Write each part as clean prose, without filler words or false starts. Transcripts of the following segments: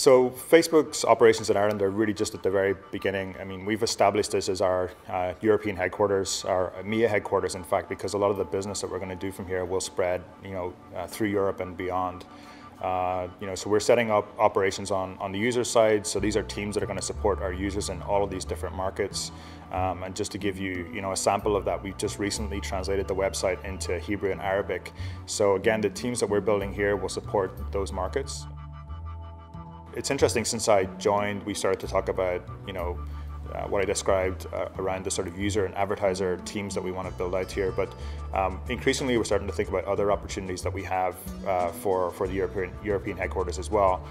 So Facebook's operations in Ireland are really just at the very beginning. I mean, we've established this as our European headquarters, our EMEA headquarters, in fact, because a lot of the business that we're going to do from here will spread, through Europe and beyond. So we're setting up operations on the user side. So these are teams that are going to support our users in all of these different markets. And just to give you, a sample of that, we've just recently translated the website into Hebrew and Arabic. So again, the teams that we're building here will support those markets. It's interesting, since I joined, we started to talk about, what I described around the sort of user and advertiser teams that we want to build out here. But increasingly, we're starting to think about other opportunities that we have for the European headquarters as well.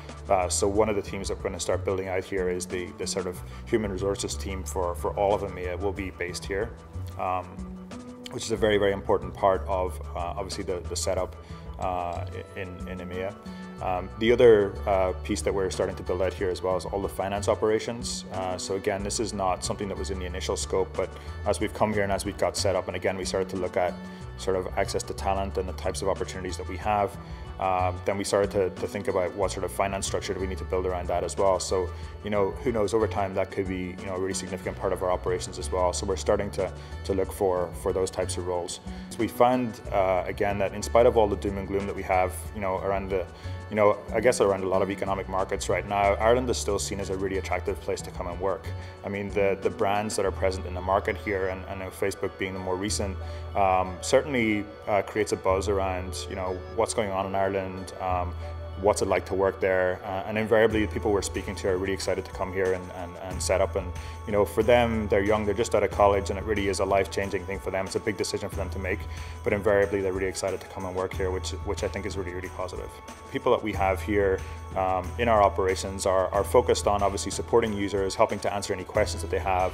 So one of the teams that we're going to start building out here is the sort of human resources team for all of EMEA will be based here, which is a very, very important part of obviously the setup in EMEA. The other piece that we're starting to build out here as well is all the finance operations. So again, this is not something that was in the initial scope, but as we've come here and as we've got set up, and again, we started to look at sort of access to talent and the types of opportunities that we have, then we started to think about what sort of finance structure do we need to build around that as well. So, who knows, over time that could be, a really significant part of our operations as well. So we're starting to look for those types of roles. So we found, again, that in spite of all the doom and gloom that we have, around the, I guess around a lot of economic markets right now, Ireland is still seen as a really attractive place to come and work. I mean, the brands that are present in the market here, and Facebook being the more recent, certainly creates a buzz around, what's going on in Ireland, what's it like to work there, and invariably the people we're speaking to are really excited to come here and set up. And for them, they're young, they're just out of college, and it really is a life-changing thing for them. It's a big decision for them to make, but invariably they're really excited to come and work here, which I think is really, really positive. People that we have here in our operations are focused on obviously supporting users, helping to answer any questions that they have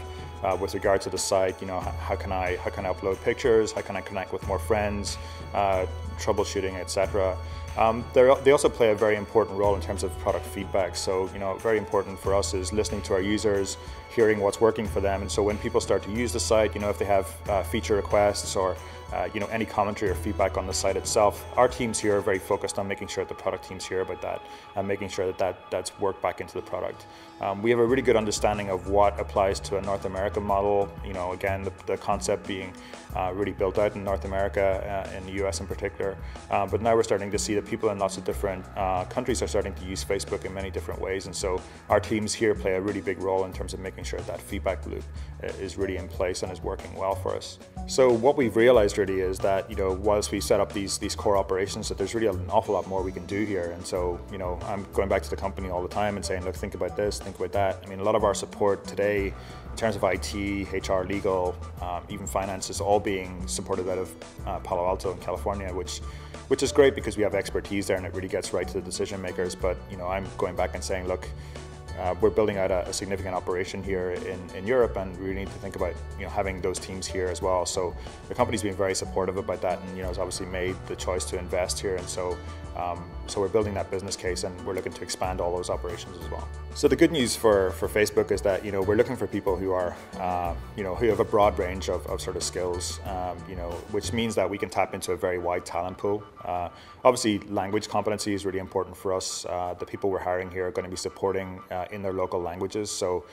with regard to the site. How can I upload pictures, how can I connect with more friends, troubleshooting, etc. They also play a very important role in terms of product feedback. So, very important for us is listening to our users, hearing what's working for them. And so when people start to use the site, if they have feature requests or any commentary or feedback on the site itself, our teams here are very focused on making sure that the product teams hear about that and making sure that's worked back into the product. We have a really good understanding of what applies to a North American model. Again, the concept being really built out in North America, in the US in particular. But now we're starting to see that people in lots of different countries are starting to use Facebook in many different ways. And so our teams here play a really big role in terms of making sure that feedback loop is really in place and is working well for us. So what we've realized really is that, whilst we set up these core operations, that there's really an awful lot more we can do here. And so, I'm going back to the company all the time and saying, look, think about this, think about that. I mean, a lot of our support today in terms of IT, HR, legal, even finance is all being supported out of Palo Alto in California, which is great because we have expertise there and it really gets right to the decision makers. But, I'm going back and saying, look, we're building out a significant operation here in Europe, and we really need to think about having those teams here as well. So the company's been very supportive about that, and has obviously made the choice to invest here. And so we're building that business case, and we're looking to expand all those operations as well. So the good news for Facebook is that we're looking for people who are who have a broad range of sort of skills, which means that we can tap into a very wide talent pool. Obviously, language competency is really important for us. The people we're hiring here are going to be supporting in their local languages. So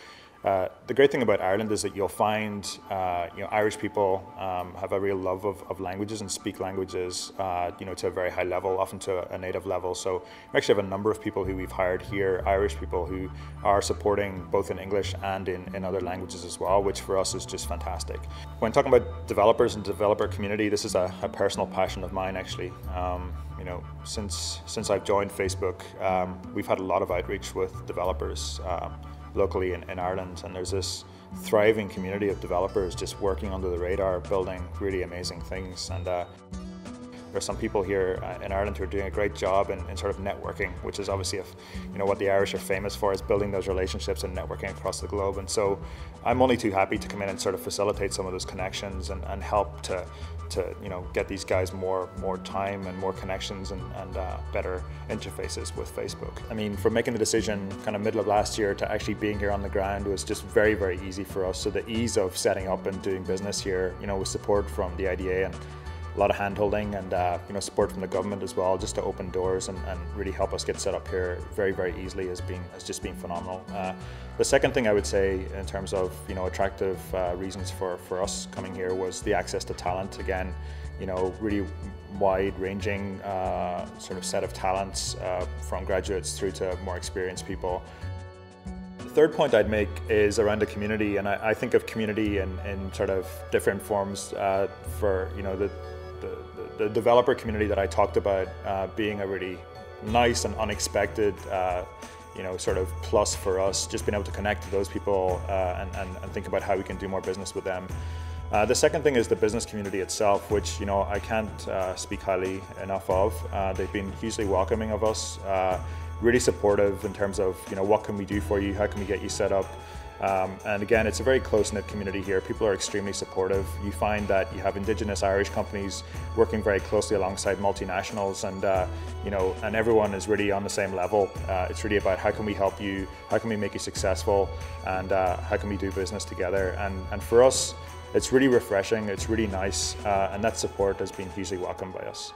the great thing about Ireland is that you'll find Irish people have a real love of languages and speak languages to a very high level, often to a native level. So we actually have a number of people who we've hired here, Irish people who are supporting both in English and in other languages as well, which for us is just fantastic. When talking about developers and developer community, this is a personal passion of mine actually. Since I've joined Facebook, we've had a lot of outreach with developers locally in Ireland, and there's this thriving community of developers just working under the radar, building really amazing things. And there's some people here in Ireland who are doing a great job in sort of networking, which is obviously what the Irish are famous for, is building those relationships and networking across the globe. And so I'm only too happy to come in and sort of facilitate some of those connections and help to get these guys more time and more connections and better interfaces with Facebook. I mean, from making the decision kind of middle of last year to actually being here on the ground was just very, very easy for us. So the ease of setting up and doing business here, with support from the IDA and a lot of hand-holding and support from the government as well, just to open doors and really help us get set up here very, very easily has just been phenomenal. The second thing I would say in terms of attractive reasons for us coming here was the access to talent. Again, really wide-ranging sort of set of talents from graduates through to more experienced people. The third point I'd make is around the community, and I think of community in sort of different forms for the developer community that I talked about being a really nice and unexpected sort of plus for us, just being able to connect to those people and think about how we can do more business with them. The second thing is the business community itself, which I can't speak highly enough of. They've been hugely welcoming of us, really supportive in terms of what can we do for you, how can we get you set up. And again, it's a very close-knit community here. People are extremely supportive. You find that you have Indigenous Irish companies working very closely alongside multinationals, and everyone is really on the same level. It's really about how can we help you, how can we make you successful, and how can we do business together. And for us, it's really refreshing, it's really nice, and that support has been hugely welcomed by us.